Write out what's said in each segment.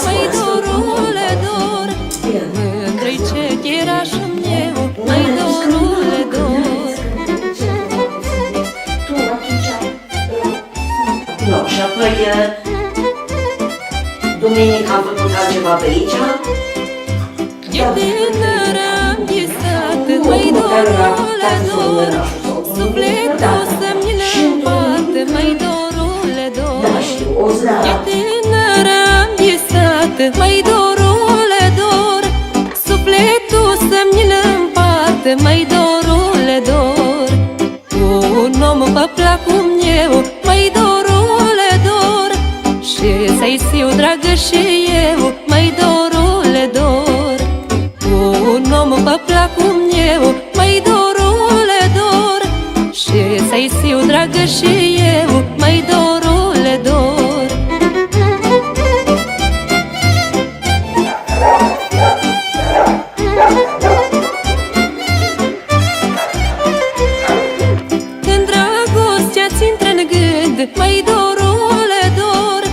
mai dorule dor. Mândră-i cetirașul meu, mai dorule dor. No, și apoi duminica am făcut altceva pe aici. Eu tânără am visat, mai dorule dor. Sufletul să-mi împarte, mai dorule dor. Eu tânără am visat, mai dorule dor. Sufletul să-mi împarte, mai dorule dor. Un om pe placul meu, mai dorule dor. Și să-i fiu dragă și eu, mai dorule dor. Un om pe placul meu, mai dorule dor. Și să-i fiu dragă și eu, mai dorule dor. Când dragostea-ți intră în gând, mai dorule dor.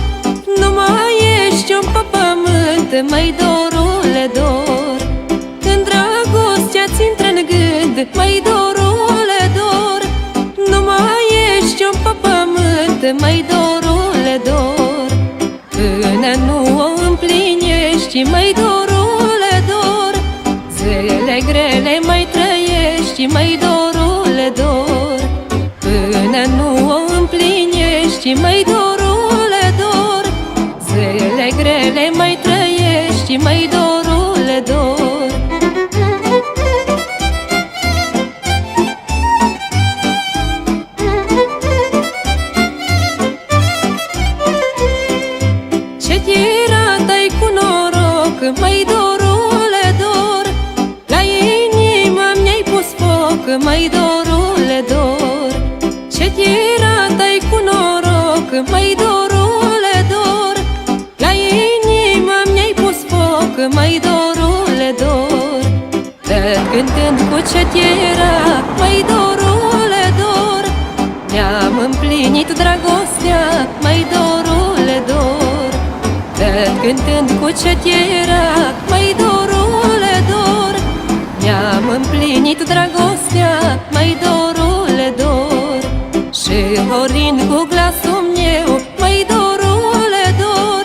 Nu mai ești om pe pământ, mai dorule dor. Când dragostea-ți intră în gând, mai dorule dor. Nu mai ești om pe pământ, mai dorule dor. Până nu o împlinești, mai dorule dor. Zilele grele mai trăiești, mai dorule dor. Până nu o împlinești, mai dorule dor. Zilele grele mai trăiești, mai dorule dor. Ce tiratai cu noroc, mai dorule dor. La inimă mi-ai pus foc, mai dorule dor. Ce tiratai cu noroc, mai dorule dor. La inimă mi-ai pus foc, mai dorule dor. Tot cântând cu ce tira, mai dorule dor. Mi-am împlinit dragostea, mai dorule dor. Tot cântând cu ce tira, mai dorule dor. Mi-am împlinit dragostea, mai dorule dor. Și horind cu glasul meu, mai dorule dor.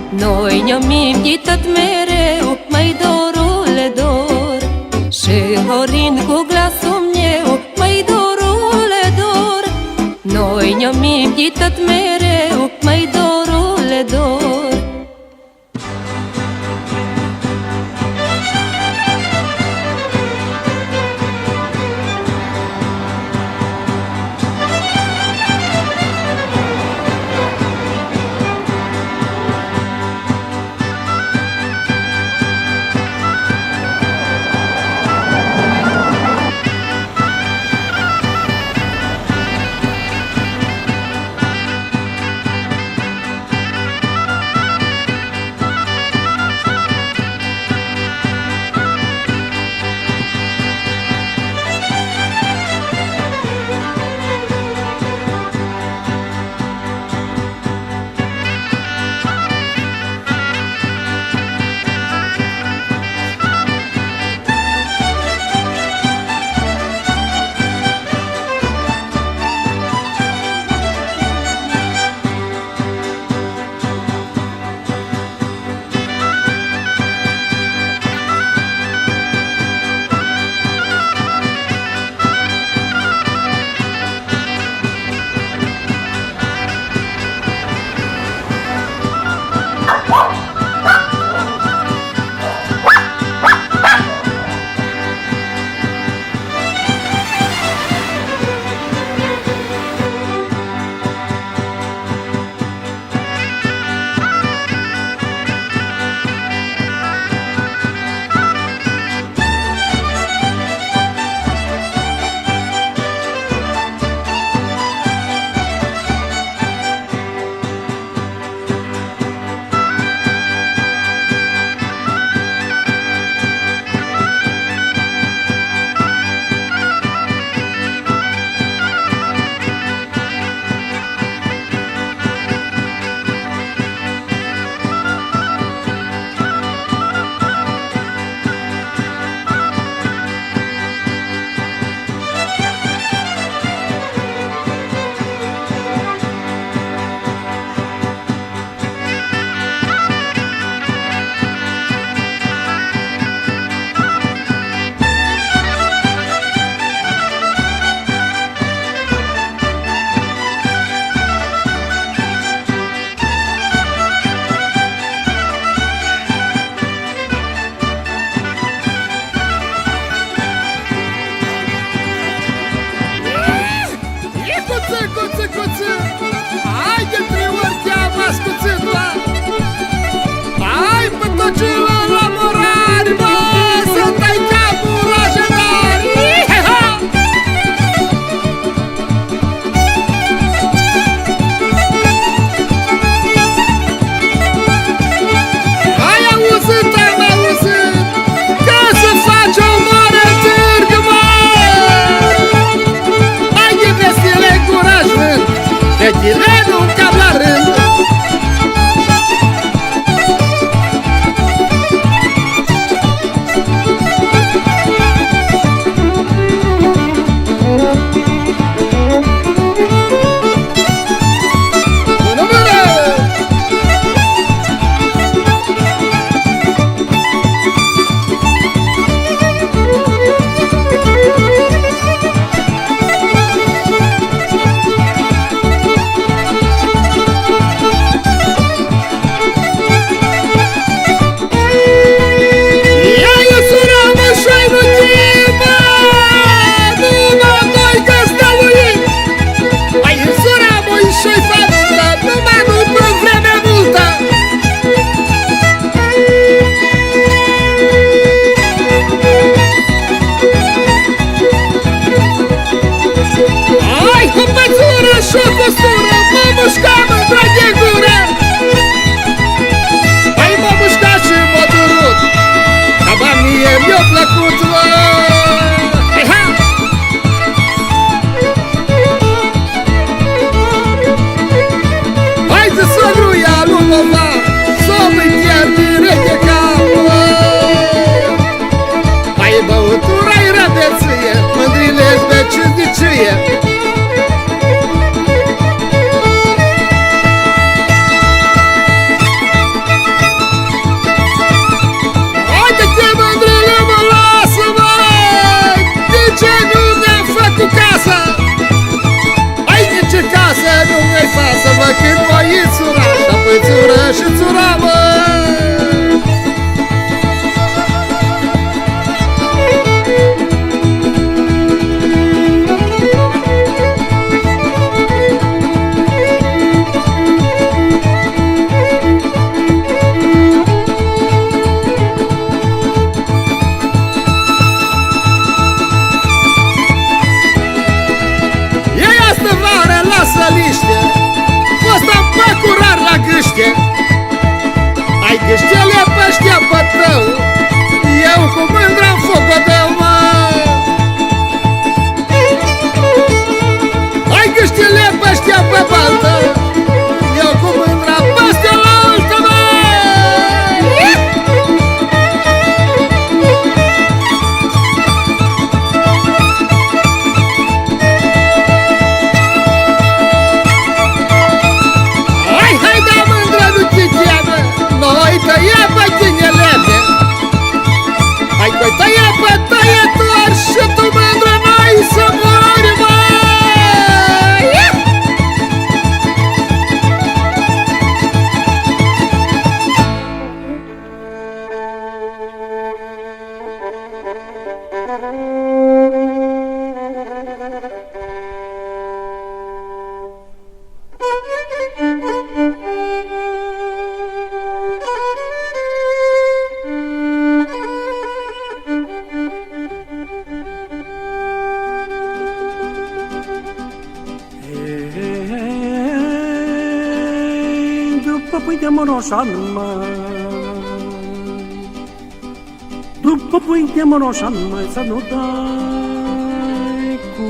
Noi ne-am iubit tot mereu, mai dorule dor. Și horind cu glasul meu, mai dorule dor. Noi ne-am iubit tot mereu, mai dorule dor. Gheștele pe șteapă tău, eu cu mândra focodău, mă. Hai gheștele pe șteapă baltă, eu cu mândra peste la altă, mă. Hai, da mândra lui Chitiană, noi tăiem pe chinelete. Hai că tăie pe tăietor și tu mândră n-ai să mori, mă. După pui de moroșan, măi, după pui de moroșan, măi, să nu dai cu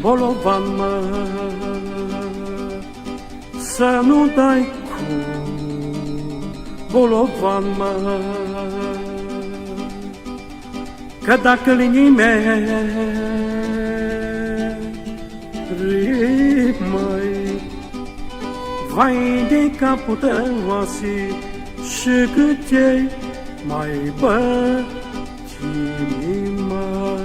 bolovan, măi, să nu dai cu bolovan, măi, că dacă linii mei, măi, vai de capul tău oase și cât e mai bătini, măi.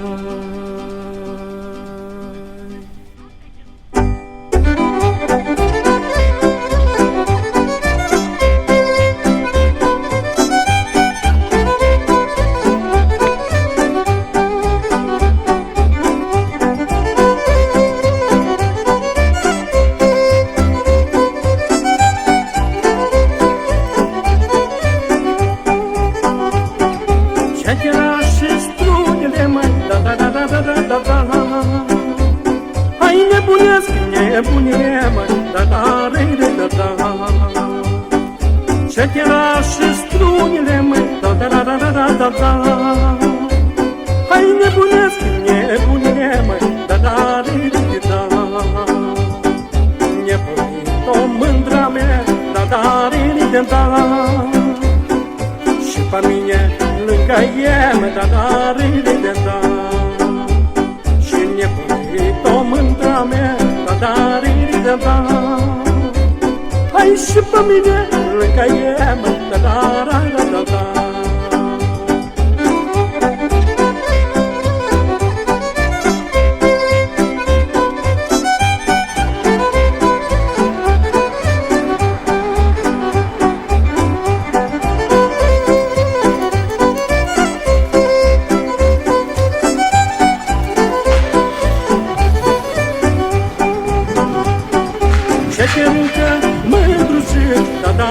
Șechera și strunile, măi, da. Hai nebunesc, nebunie, măi, da. Șechera și strunile, măi, da. Hai nebunesc, nebunie, măi, da. Nebunit-o mândra mea, da. Și pe mine lângă ea, da. Și nebunit-o mândra mea, da. Hai și pe mine lângă ea, da. Șecheruncă mândrușit, da.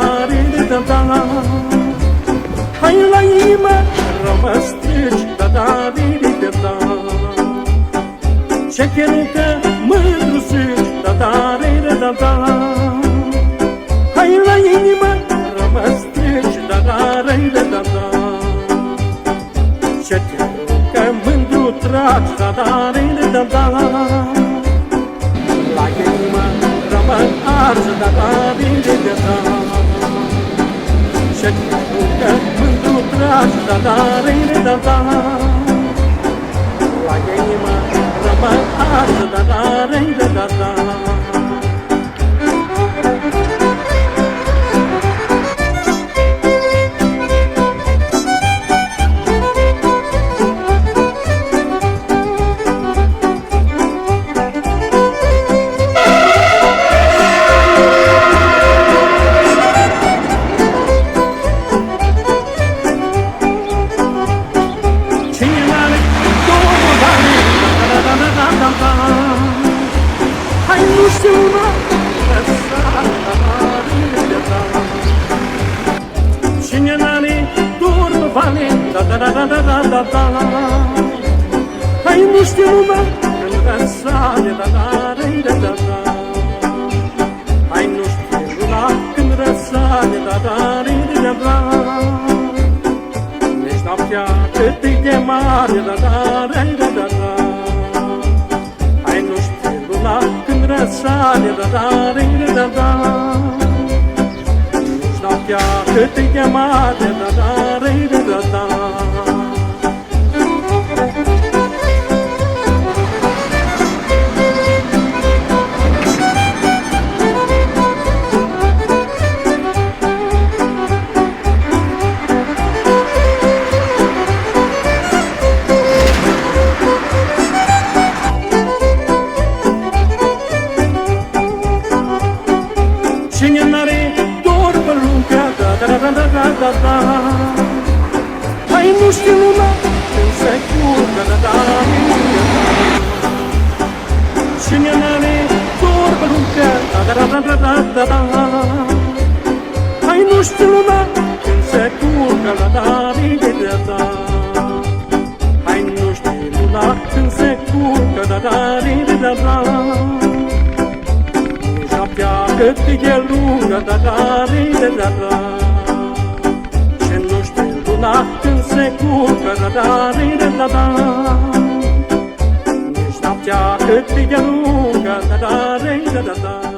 Hai la inimă rămă strici, da. Șecheruncă mândrușit, da. Hai la inimă rămă strici, da. Șecheruncă mândru tragi, da. La inimă rămân arzi, da. Șecheruncă mândru tragi, da. La inimă rămân arzi, da. Hai nu știu, mă, cine n-are dormă vale, da. Hai nu știu, mă, când răsare, da. Hai nu știu, la când răsare, mare, da, da, da, da. Nici noaptea cât e de mare, da, da, da, da, da. Hai, nu știi luna când răsare, da, da, da, da. Nici noaptea cât e de mare, da, da, da, da. Cine n-are dor pe lunga, da, da, da, da, da, da, da. Hai, nu știu luna când se curgă, da, da, da, da. Cine n-are dor pe lunga, da, da, da, da, da, da, da. Hai, nu știu luna când se curgă, da, da, da, da, da. Hai, nu știu luna când se curgă, da, da, da, da, da. Noaptea cât e lungă, da, da, da, da, da. Ce nu știu luna când se curgă, da, da, da, da, da. Nici noaptea cât e lungă, da, da, da, da, da.